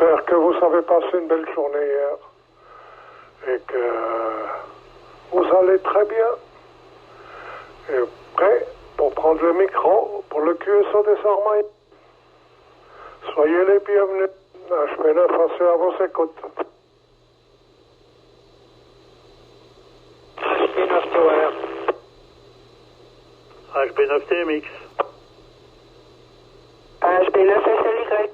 J'espère que vous avez passé une belle journée hier et que vous allez très bien. Et prêt pour prendre le micro pour le QSO des Armailles. Soyez les bienvenus. HP9 assez à vos écoutes. HP9 Tower. HP9 TMX. HP9 SLY.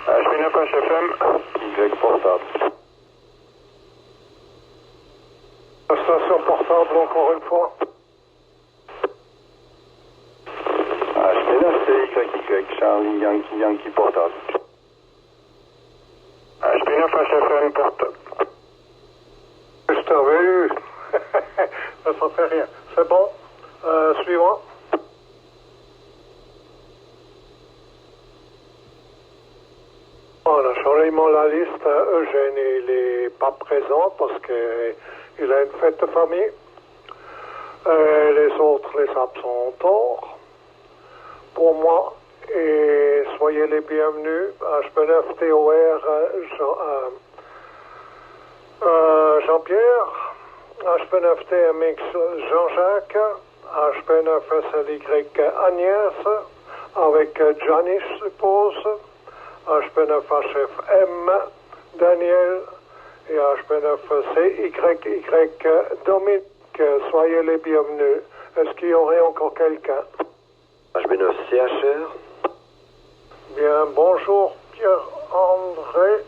HP9 HFM. Y portable. La station portable encore une fois. HP9 CYY, Charlie Yankee Yankee portable. HP9 HFM portable. Je t'avais eu. Ça fait rien. C'est bon. Suivant. On a changé la liste. Eugène, il n'est pas présent parce qu'il a une fête de famille. Les autres, les absents ont tort. Pour moi, et soyez les bienvenus. HP9 TOR Jean-Pierre, HP9 TMX Jean-Jacques, HP9 SLY Agnès, avec Gianni, je suppose, HP9 HFM Daniel et HP9 CYY Dominique. Soyez les bienvenus. Est-ce qu'il y aurait encore quelqu'un? HB9 CHR. Bien, bonjour Pierre-André,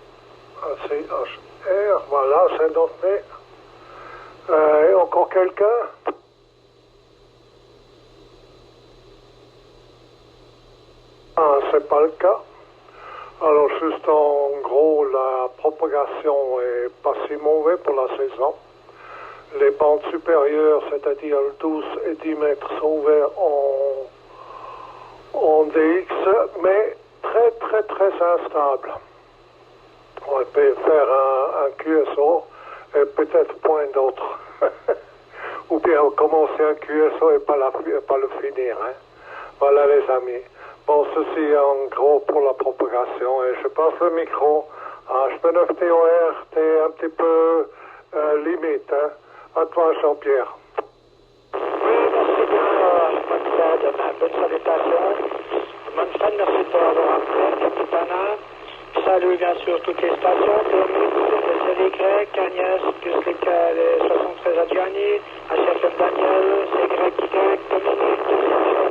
CHR, voilà, c'est noté. Et encore quelqu'un? Ah, c'est pas le cas. Alors, juste en gros, la propagation est pas si mauvaise pour la saison. Les bandes supérieures, c'est-à-dire 12 et 10 mètres, sont ouverts en DX, mais très instable. On peut faire un QSO et peut-être point d'autre. Ou bien commencer un QSO et pas le finir. Hein. Voilà les amis. Bon, ceci en gros pour la propagation. Et je passe le micro à HP9 TOR. T'es un petit peu limite. Hein. À toi Jean-Pierre. Oui, merci bien, bonne salutation. Manfred, merci pour avoir appelé, Capitana. Salut bien sûr toutes les stations, TMX, SLY, Agnès, plus les 73 à Gianni, HFM Daniel, CYY, Dominique,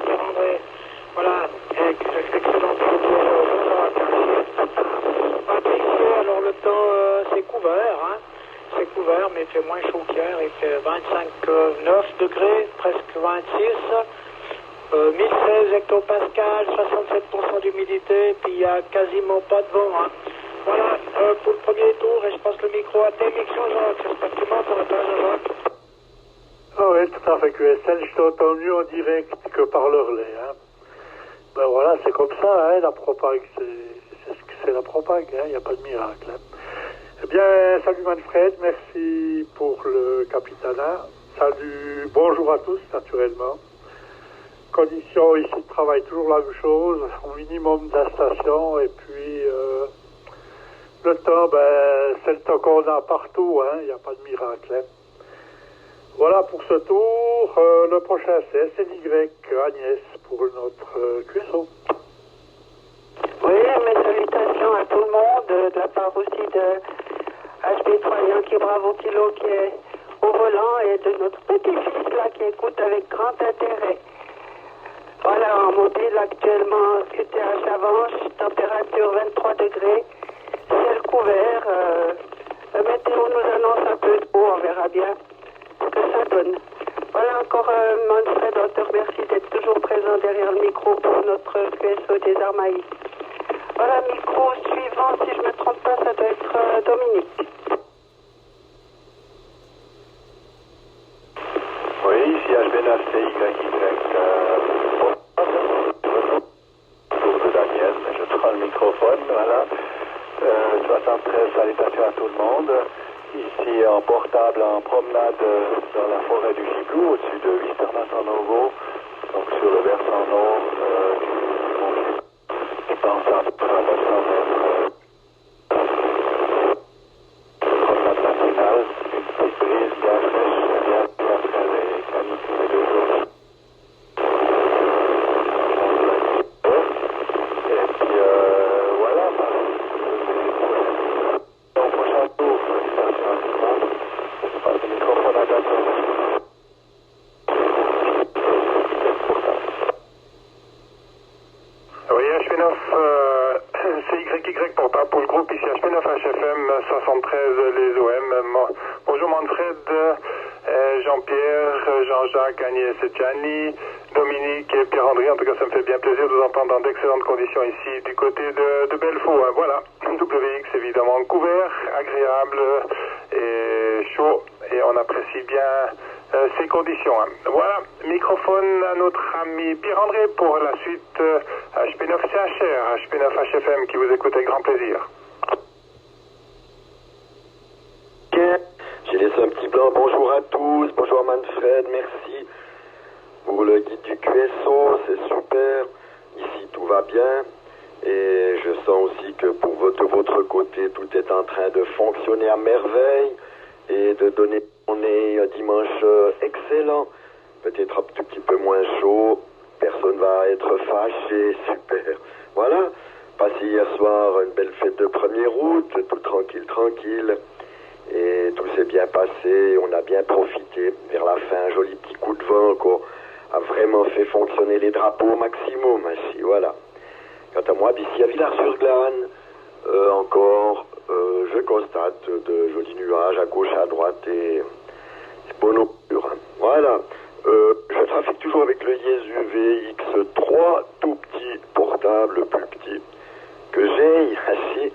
Pierre-André. Voilà, excellent alors le temps c'est couvert, hein. C'est couvert, mais il fait moins chaud qu'hier, il fait 25,9 degrés, presque 26. 1016 hectopascales, 67% d'humidité, puis il n'y a quasiment pas de vent. Hein. Voilà, pour le premier tour, et je passe le micro à TMX Jean-Jacques. J'espère que tu m'entends, Jean-Jacques. Ah oui, tout à fait, QSL, je t'ai entendu en direct que par le relais. Hein. Ben voilà, c'est comme ça, hein, la propague, c'est ce que c'est la propague, il n'y a pas de miracle. Hein. Eh bien, salut Manfred, merci pour le capitanat. Salut, bonjour à tous, naturellement. Conditions ici de travail, toujours la même chose, au minimum de la station, et puis le temps, ben, c'est le temps qu'on a partout, hein, il n'y a pas de miracle. Hein. Voilà pour ce tour, le prochain c'est SLY Agnès pour notre QSO. Oui, mes salutations à tout le monde, de la part aussi de HB3 Yankee Bravo Kilo qui est au volant et de notre petit-fils là qui écoute avec grand intérêt. Voilà, en mobile actuellement, QTH Avanche, température 23 degrés, ciel couvert. Le météo nous annonce un peu de beau, on verra bien ce que ça donne. Voilà encore Manfred, on te remercie d'être toujours présent derrière le micro pour notre QSO des Armailles. Voilà, micro suivant, si je ne me trompe pas, ça doit être Dominique. Oui, ici HB9 CYY. Pour Daniel, je prends le microphone, voilà. 73 salutations à tout le monde. Ici en portable, en promenade dans la forêt du Gigou, au-dessus de Visternat-en-Novo, donc sur le versant nord du Mont dans ça, à 900 mètres. Promenade matinale, une petite brise bien fraîche, bien après les canicules de 2 jours. Et puis voilà, au prochain tour, félicitations à tout le monde. Je passe le microphone à Gaston. Oui, H9, c'est YY portable pour le groupe ici H9 HFM 73 les OM. Bonjour Manfred, Jean-Pierre, Jean-Jacques, Agnès et Gianni, Dominique et Pierre-André. En tout cas, ça me fait bien plaisir de vous entendre dans d'excellentes conditions ici du côté de Belfaux. Voilà, WX évidemment couvert, agréable et chaud et on apprécie bien ces conditions. Voilà, microphone à notre ami Pierre-André pour la suite HP9CHR, HP9HFM qui vous écoute avec grand plaisir. Ok, j'ai laissé un petit blanc. Bonjour à tous, bonjour Manfred, merci pour le guide du QSO, c'est super. Ici tout va bien et je sens aussi que de votre côté tout est en train de fonctionner à merveille et de donner on est un dimanche excellent, peut-être un tout petit peu moins chaud, personne va être fâché, super. Voilà, passé hier soir une belle fête de 1er août, tout tranquille, et tout s'est bien passé, on a bien profité. Vers la fin, un joli petit coup de vent qu'on a vraiment fait fonctionner les drapeaux au maximum, ainsi, voilà. Quant à moi, d'ici à Villars-sur-Glane, encore, je constate de jolis nuages à gauche et à droite et bonne augure. Voilà. Je trafique toujours avec le Yeezy VX3, tout petit portable, plus petit que j'ai assis,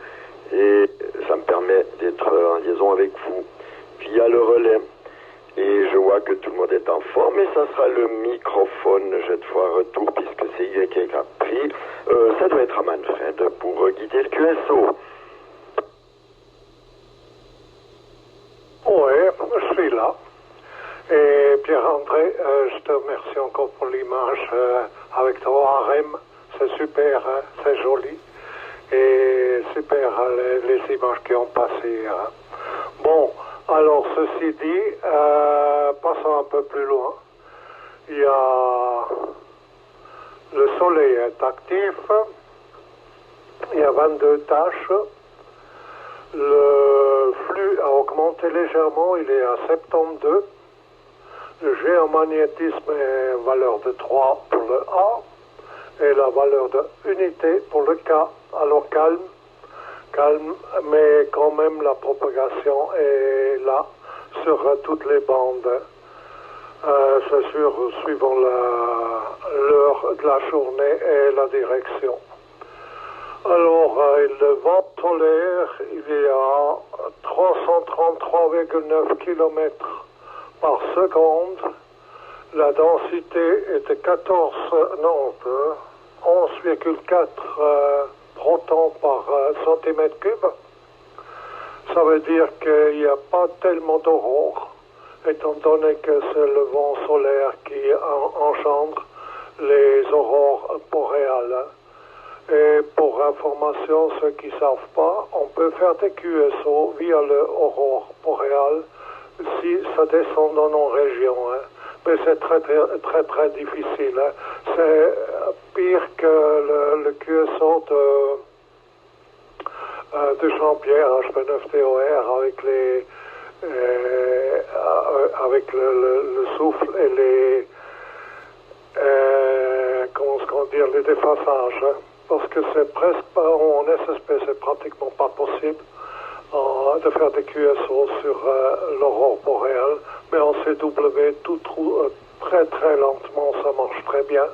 et ça me permet d'être en liaison avec vous via le relais. Et je vois que tout le monde est en forme, et ça sera le microphone cette fois retour, puisque c'est YK qui a pris. Ça doit être à Manfred pour guider le QSO. Oui, je suis là. Et Pierre-André, je te remercie encore pour l'image avec ton harem. C'est super, hein, c'est joli. Et super, hein, les images qui ont passé. Hein. Bon, alors ceci dit, passons un peu plus loin. Il y a le soleil est actif. Il y a 22 tâches. Le flux a augmenté légèrement, il est à 72. Le géomagnétisme est valeur de 3 pour le A et la valeur de unité pour le K. Alors calme, mais quand même la propagation est là sur toutes les bandes. C'est sûr, suivant l'heure de la journée et la direction. Alors, le vent solaire, il est à 333,9 km par seconde. La densité est de 11,4 protons par centimètre cube. Ça veut dire qu'il n'y a pas tellement d'aurore, étant donné que c'est le vent solaire qui engendre les aurores boréales. Et pour information, ceux qui ne savent pas, on peut faire des QSO via l'aurore boréale si ça descend dans nos régions. Hein. Mais c'est très difficile. Hein. C'est pire que le QSO de Jean-Pierre, HP9TOR, avec le souffle et les les déphasages. Hein. Parce que c'est presque pas, en SSP, c'est pratiquement pas possible de faire des QSO sur l'aurore boréale, mais en CW, très lentement, ça marche très bien.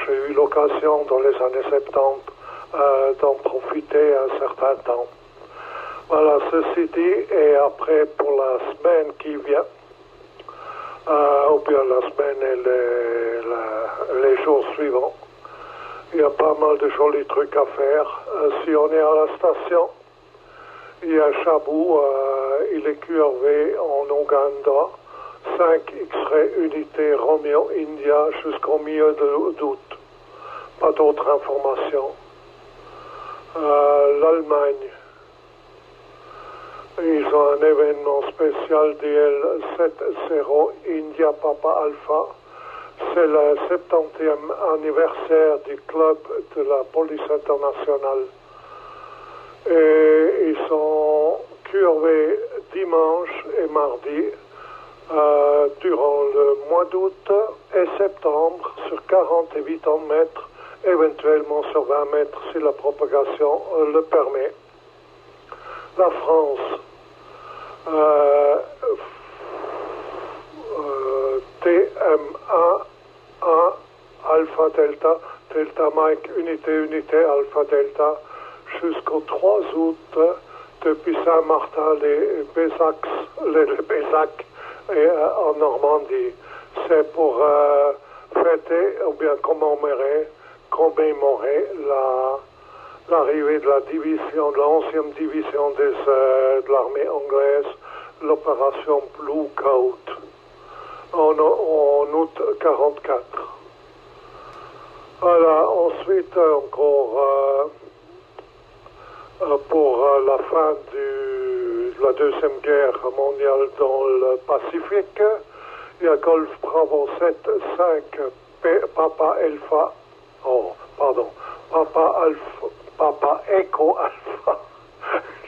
J'ai eu l'occasion dans les années 70 d'en profiter un certain temps. Voilà, ceci dit, et après pour la semaine qui vient, ou bien la semaine et les jours suivants, il y a pas mal de jolis trucs à faire. Si on est à la station, il y a Chabou, il est QRV en Ouganda, 5 X-ray unités Romeo India jusqu'au milieu d'août. Pas d'autres informations. l'Allemagne. Ils ont un événement spécial DL70 India Papa Alpha. C'est le 70e anniversaire du club de la police internationale. Et ils sont curvés dimanche et mardi durant le mois d'août et septembre sur 40 et 80 mètres, éventuellement sur 20 mètres si la propagation le permet. La France, TMA 1 Alpha Delta, Delta Mike, unité Alpha Delta, jusqu'au 3 août, depuis Saint-Martin, les Bézac et en Normandie. C'est pour fêter ou bien commémorer l'arrivée de la division, de la 11e division de l'armée anglaise, l'opération Blue Coat, en août 44. Voilà, ensuite encore pour la fin de la Deuxième Guerre mondiale dans le Pacifique, il y a Golf Bravo 7-5 Papa Alpha, Papa Echo Alpha,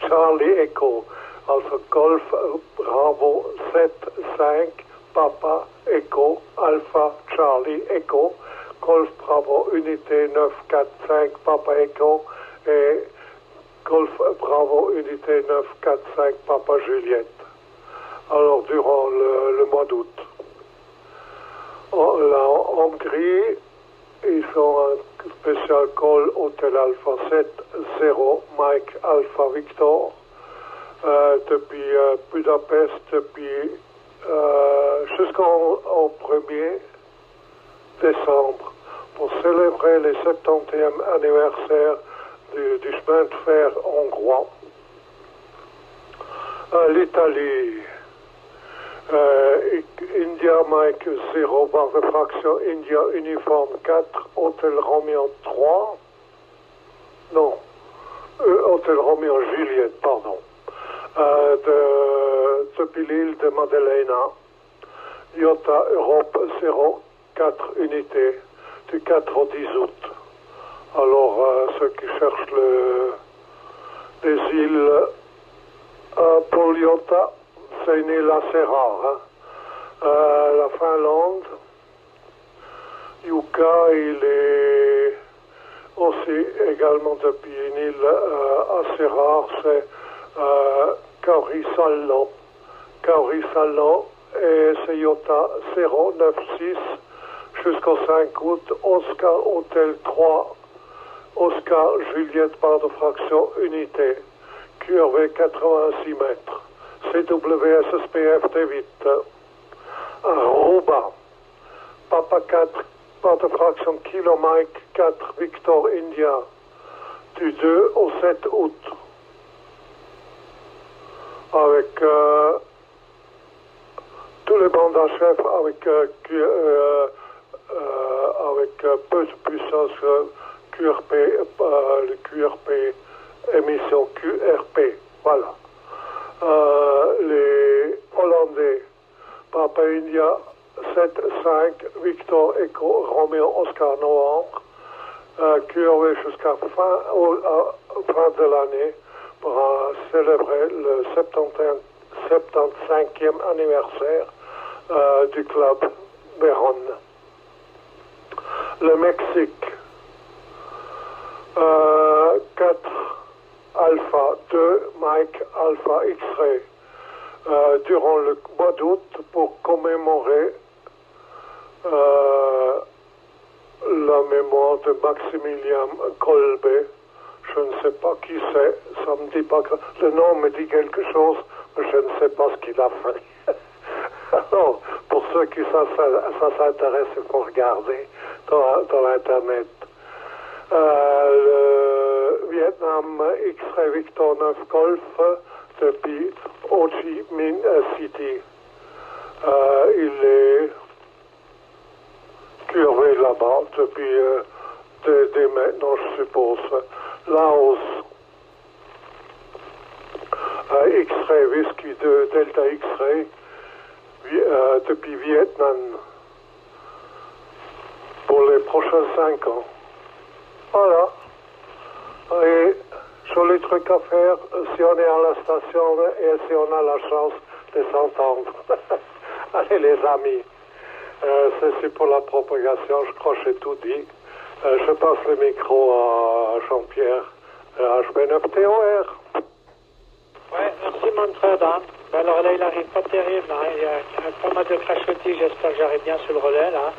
Charlie Echo, also Golf Bravo 7-5 Papa Echo Alpha Charlie Echo, Golf Bravo unité 945 Papa Echo et Golf Bravo unité 945 Papa Juliette. Alors durant le mois d'août. En Hongrie, ils ont un spécial call Hôtel Alpha 7-0 Mike Alpha Victor depuis Budapest, depuis jusqu'au 1er décembre pour célébrer le 70e anniversaire du chemin de fer hongrois. L'Italie, India Mike 0 barre de fraction India Uniforme 4 Hôtel Romeo 3 non Hôtel Romeo Juliette pardon depuis l'île de Maddalena, Iota Europe 0 4 unités du 4 au 10 août. Alors ceux qui cherchent les îles pour l'Iota, c'est une île assez rare. Hein. La Finlande, Yucca, il est aussi également depuis une île assez rare, c'est Kaurisallo. Kaurisallo et c'est Iota 096 jusqu'au 5 août, Oscar Hôtel 3, Oscar Juliette barre de fraction unité, QRV 86 mètres, CWSSPF T8, Aruba, Papa 4, barre de fraction Kilo Mike 4, Victor India, du 2 au 7 août, avec tous les bandes à chef avec peu de puissance QRP, le QRP, émission QRP, voilà. Les Hollandais, Papa India 7-5, Victor Echo, Romeo Oscar Novembre, QRV jusqu'à fin de l'année pour célébrer le 75e anniversaire du club Vérone. Le Mexique, 4 Alpha 2 Mike Alpha X-Ray durant le mois d'août pour commémorer la mémoire de Maximilien Kolbe. Je ne sais pas qui c'est, ça me dit pas, le nom me dit quelque chose, mais je ne sais pas ce qu'il a fait. Alors, pour ceux qui ça s'intéresse, il faut regarder dans l'Internet. Le Vietnam X-Ray Victor 9 Golf depuis Ho Chi Minh City. Il est curvé là-bas depuis dès maintenant, je suppose. Laos X-Ray, Whisky de Delta X-Ray, depuis Vietnam, pour les prochains 5 ans. Voilà. Et joli truc à faire si on est à la station et si on a la chance de s'entendre. Allez les amis, c'est pour la propagation, je crois que j'ai tout dit. Je passe le micro à Jean-Pierre, HB9TOR. Ouais, merci Manfred. Hein. Ben alors là, il arrive pas terrible. Hein. Il y a pas mal de crachotis, j'espère que j'arrive bien sur le relais. Là.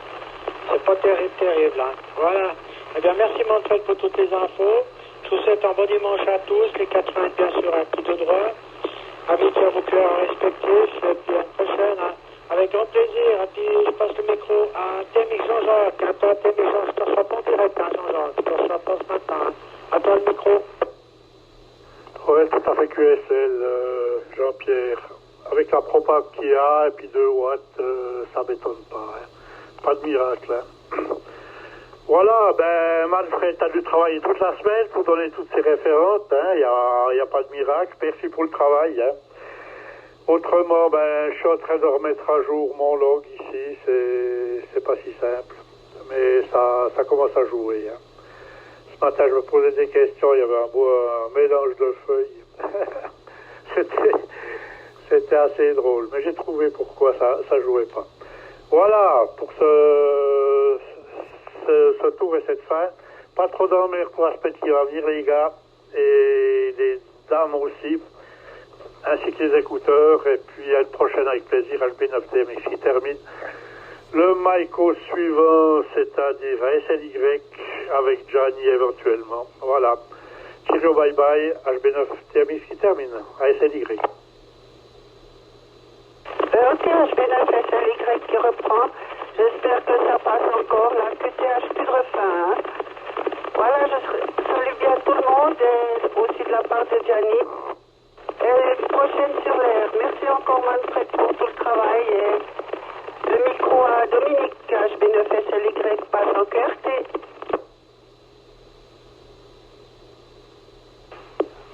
C'est pas terrible. Hein. Voilà. Eh bien, merci Manfred pour toutes les infos. Je vous souhaite un bon dimanche à tous. Les 80 bien sûr à tout de droit. Invitez à vos cœurs respectifs. Et puis à une prochaine. Hein. Avec grand plaisir. Et puis je passe le micro à Témix Jean-Jacques. À toi Témix Jean-Jacques. Je ne reçois pas en direct, hein, Jean-Jacques. Je ne reçois pas ce matin. Hein. À toi le micro. Oui, tout à fait QSL, Jean-Pierre. Avec la propag qu'il y a, et puis 2 watts, ça m'étonne pas. Hein. Pas de miracle. Hein. Voilà, ben Manfred, tu as dû travailler toute la semaine pour donner toutes ces références. Il n'y a pas de miracle. Merci pour le travail. Hein. Autrement, ben, je suis en train de remettre à jour mon log ici. C'est pas si simple. Mais ça commence à jouer. Hein. Ce matin, je me posais des questions. Il y avait un mélange de feuilles. C'était assez drôle. Mais j'ai trouvé pourquoi ça jouait pas. Voilà, pour ce tour et cette fin. Pas trop d'emmerde pour l'aspect qui va venir, les gars. Et les dames aussi. Ainsi que les écouteurs. Et puis à une prochaine avec plaisir. LB9TMX qui termine. Le Maïko suivant, c'est-à-dire SLY avec Gianni éventuellement. Voilà. Ciao, bye bye. HB9TMX qui termine. SLY. Ok, HB9 SLY qui reprend. J'espère que ça passe encore. La QTH plus de refrain. Hein. Voilà, je salue bien tout le monde et aussi de la part de Gianni. Et prochaine sur l'air. Merci encore Manfred pour tout le travail. Et le micro à Dominique, HB9 SLY passe en QRT.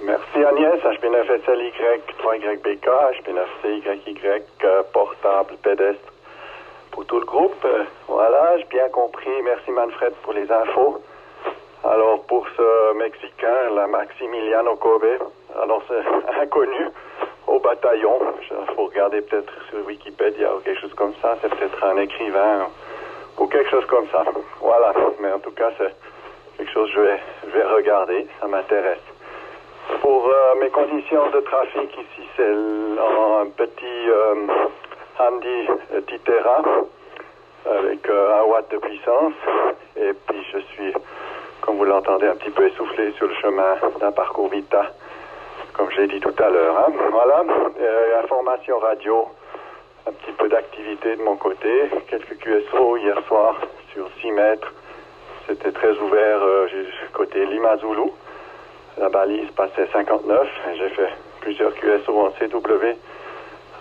Merci Agnès, HB9SLY, 3YBK, HB9CYY, portable, pédestre, pour tout le groupe. Voilà, j'ai bien compris. Merci Manfred pour les infos. Alors pour ce Mexicain, la Maximiliano Kobe, alors c'est inconnu au bataillon. Il faut regarder peut-être sur Wikipédia ou quelque chose comme ça. C'est peut-être un écrivain ou quelque chose comme ça. Voilà, mais en tout cas c'est quelque chose que je vais regarder, ça m'intéresse. Pour mes conditions de trafic ici, c'est un petit Handy Titera avec 1 watt de puissance. Et puis je suis, comme vous l'entendez, un petit peu essoufflé sur le chemin d'un parcours Vita, comme j'ai dit tout à l'heure. Hein. Voilà, information radio, un petit peu d'activité de mon côté, quelques QSO hier soir sur 6 mètres. C'était très ouvert côté Lima Zulu. La balise passait 59. J'ai fait plusieurs QSO en CW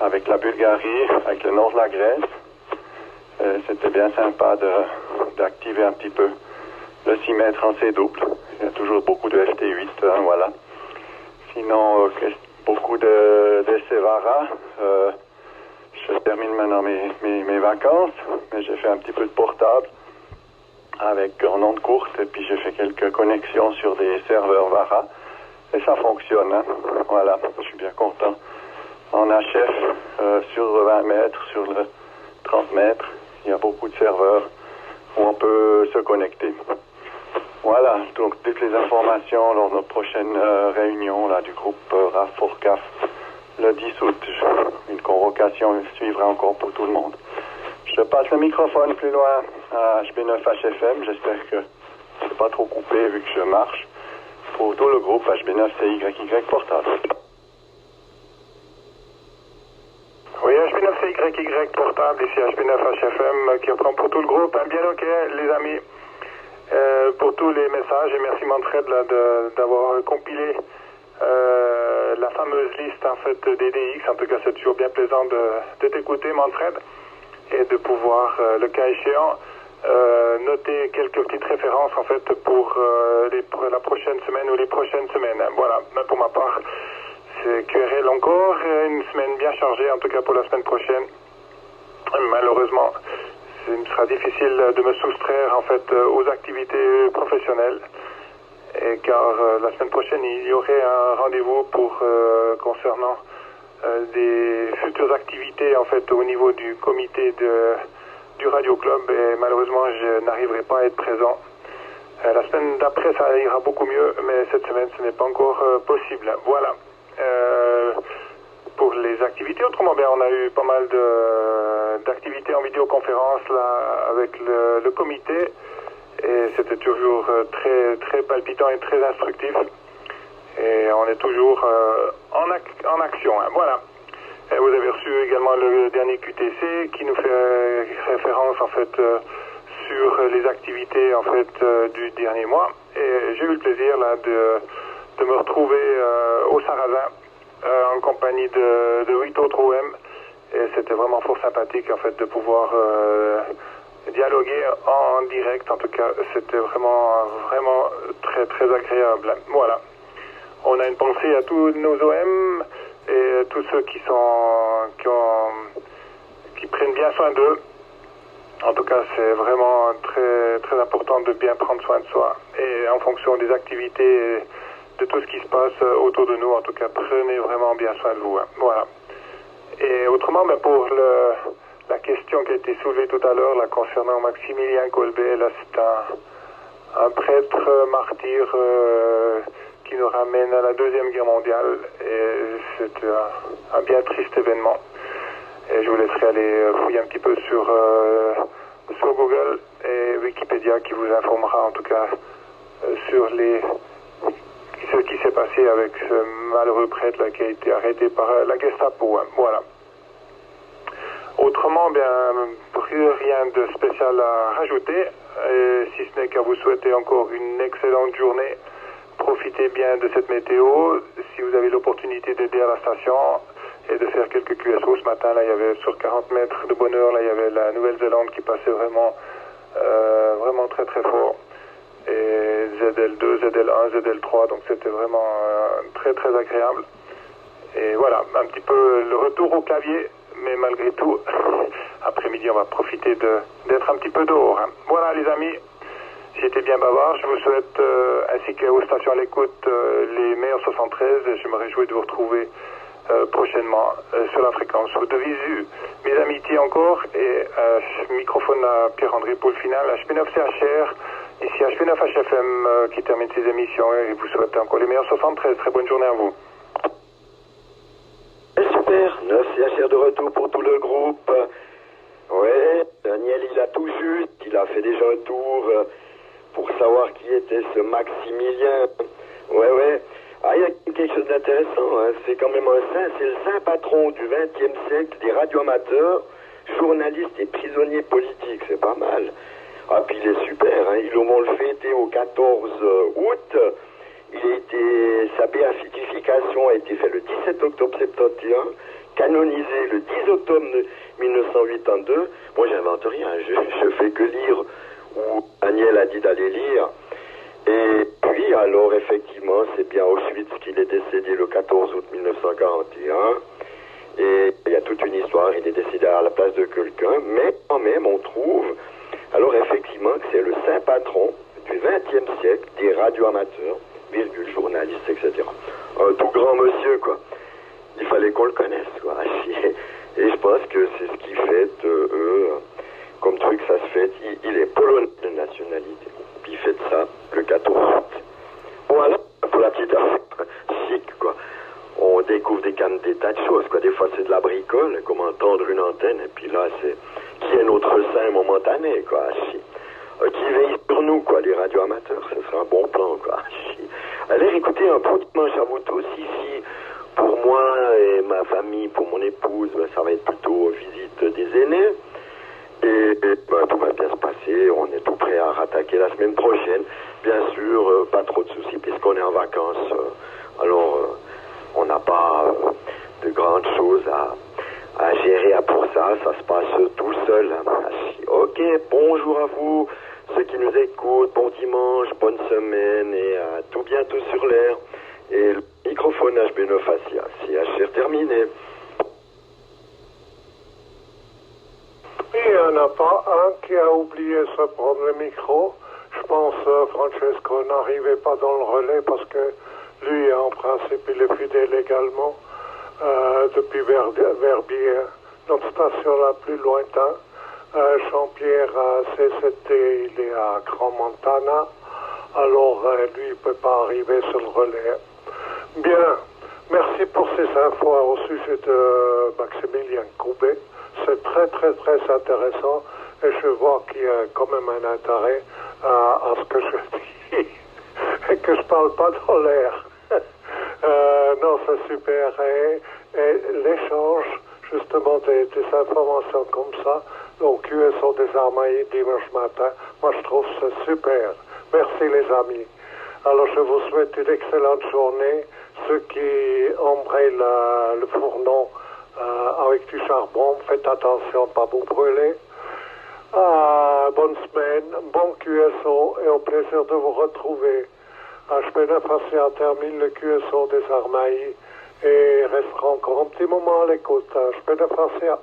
avec la Bulgarie, avec le nord de la Grèce. C'était bien sympa d'activer un petit peu le 6 mètres en CW. Il y a toujours beaucoup de FT8, hein, voilà. Sinon, beaucoup d'essais VARA. Je termine maintenant mes vacances, mais j'ai fait un petit peu de portable avec en onde courte, et puis j'ai fait quelques connexions sur des serveurs VARA, et ça fonctionne, hein. Voilà, je suis bien content. En HF, sur 20 mètres, sur le 30 mètres, il y a beaucoup de serveurs où on peut se connecter. Voilà, donc toutes les informations lors de notre prochaine réunion là, du groupe RAF4CAF le 10 août. Une convocation suivra encore pour tout le monde. Je passe le microphone plus loin à HB9HFM. J'espère que c'est pas trop coupé vu que je marche. Pour tout le groupe HB9CYY portable. Oui, HB9CYY portable, ici HB9HFM qui reprend pour tout le groupe. Bien ok les amis, pour tous les messages et merci Manfred d'avoir compilé la fameuse liste en fait des DX. En tout cas c'est toujours bien plaisant de t'écouter Manfred et de pouvoir, le cas échéant, noter quelques petites références en fait pour la prochaine semaine ou les prochaines semaines. Voilà, mais pour ma part, c'est QRL encore, une semaine bien chargée, en tout cas pour la semaine prochaine. Malheureusement, il me sera difficile de me soustraire en fait aux activités professionnelles. Et car la semaine prochaine, il y aurait un rendez-vous concernant des futures activités en fait au niveau du comité du Radio Club, et malheureusement je n'arriverai pas à être présent. La semaine d'après ça ira beaucoup mieux, mais cette semaine ce n'est pas encore possible. Voilà. Pour les activités, autrement bien on a eu pas mal d'activités en vidéoconférence là avec le comité, et c'était toujours très très palpitant et très instructif, et on est toujours en action, hein. Voilà. Et vous avez reçu également le dernier QTC qui nous fait référence en fait sur les activités en fait du dernier mois, et j'ai eu le plaisir là de me retrouver au Sarrazin en compagnie de 8 autres OM, et c'était vraiment fort sympathique en fait de pouvoir dialoguer en direct. En tout cas, c'était vraiment très très agréable. Voilà. On a une pensée à tous nos OM et tous ceux qui prennent bien soin d'eux. En tout cas, c'est vraiment très très important de bien prendre soin de soi, et en fonction des activités, de tout ce qui se passe autour de nous, en tout cas, prenez vraiment bien soin de vous, hein. Voilà. Et autrement, ben, pour la question qui a été soulevée tout à l'heure, là, concernant Maximilien Kolbe, là, c'est un prêtre martyr qui nous ramène à la Deuxième Guerre mondiale, et c'est un bien triste événement. Et je vous laisserai aller fouiller un petit peu sur Google et Wikipédia, qui vous informera en tout cas sur ce qui s'est passé avec ce malheureux prêtre là, qui a été arrêté par la Gestapo, hein. Voilà. Autrement, bien, rien de spécial à rajouter, si ce n'est qu'à vous souhaiter encore une excellente journée. Profitez bien de cette météo. Si vous avez l'opportunité d'aider à la station et de faire quelques QSO, ce matin, là, il y avait sur 40 mètres de bonheur, là, il y avait la Nouvelle-Zélande qui passait vraiment très très fort. Et ZL2, ZL1, ZL3, donc c'était vraiment très très agréable. Et voilà, un petit peu le retour au clavier, mais malgré tout, après-midi, on va profiter d'être un petit peu dehors, hein. Voilà les amis, j'ai été bien bavard, je vous souhaite, ainsi qu'aux stations à l'écoute, les meilleurs 73, et je me réjouis de vous retrouver prochainement sur la fréquence de Visu. Mes amitiés encore, et microphone à Pierre-André pour le final, HP9CHR, ici HP9HFM qui termine ses émissions, et vous souhaite encore les meilleurs 73. Très bonne journée à vous. Super, 9CHR de retour pour tout le groupe. Ouais, Daniel il a tout juste, il a fait déjà un tour pour savoir qui était ce Maximilien. Ouais. Ah, il y a quelque chose d'intéressant, hein. C'est quand même un saint, c'est le saint patron du XXe siècle des radioamateurs, journalistes et prisonniers politiques, c'est pas mal. Ah, puis il est super, hein. Ils vont le fêter au 14 août. Sa béatification a été faite le 17 octobre 71, canonisé le 10 octobre 1982. Moi, j'invente rien, je fais que lire où Daniel a dit d'aller lire. Et puis, alors, effectivement, c'est bien Auschwitz qu'il est décédé le 14 août 1941. Et il y a toute une histoire, il est décédé à la place de quelqu'un, mais quand même, on trouve, alors effectivement, que c'est le saint patron du XXe siècle des radioamateurs, journalistes, etc. Un tout grand monsieur, quoi. Il fallait qu'on le connaisse, quoi. Et je pense que c'est ce qui fait eux, comme truc, ça se fait. Il est polonais de nationalité. Puis il fait ça le 14 août. Voilà, pour la petite affaire chic, quoi. On découvre des tas de choses, quoi. Des fois, c'est de la bricole, comment tendre une antenne, et puis là, c'est qui est notre saint momentané, quoi. Qui veille sur nous, quoi, les radioamateurs. Ce serait un bon plan, quoi. Allez écouter un bon dimanche à vous tous ici. Pour moi et ma famille, pour mon épouse, ben, ça va être plutôt visite des aînés. Et ben, tout va bien se passer. On est tout prêt à rattaquer la semaine prochaine. Bien sûr, pas trop de soucis puisqu'on est en vacances. Alors, on n'a pas de grandes choses à gérer pour ça. Ça se passe tout seul. Ok, bonjour à vous. Ceux qui nous écoutent, bon dimanche, bonne semaine et à tout bientôt sur l'air. Et le microphone HB9 Asia, CHR terminé. Il n'y en a pas un qui a oublié de se prendre le micro. Je pense Francesco n'arrivait pas dans le relais parce que lui, en principe, il est fidèle également depuis Verbier, notre station la plus lointaine. Jean-Pierre C7T, il est à Grand Montana. Alors, lui, il ne peut pas arriver sur le relais. Bien, merci pour ces infos au sujet de Maximilien Coubet. C'est très, très, très intéressant et je vois qu'il y a quand même un intérêt à ce que je dis et que je parle pas dans l'air. Non, c'est super. Et l'échange, justement, des informations comme ça, au QSO des Armailles dimanche matin, moi je trouve ça super. Merci les amis. Alors je vous souhaite une excellente journée. Ceux qui embrayent le fourneau avec du charbon, faites attention, pas vous brûler. Bonne semaine, bon QSO et au plaisir de vous retrouver. HB9 Asia termine le QSO des Armailles et restera encore un petit moment à l'écoute. HB9 Asia.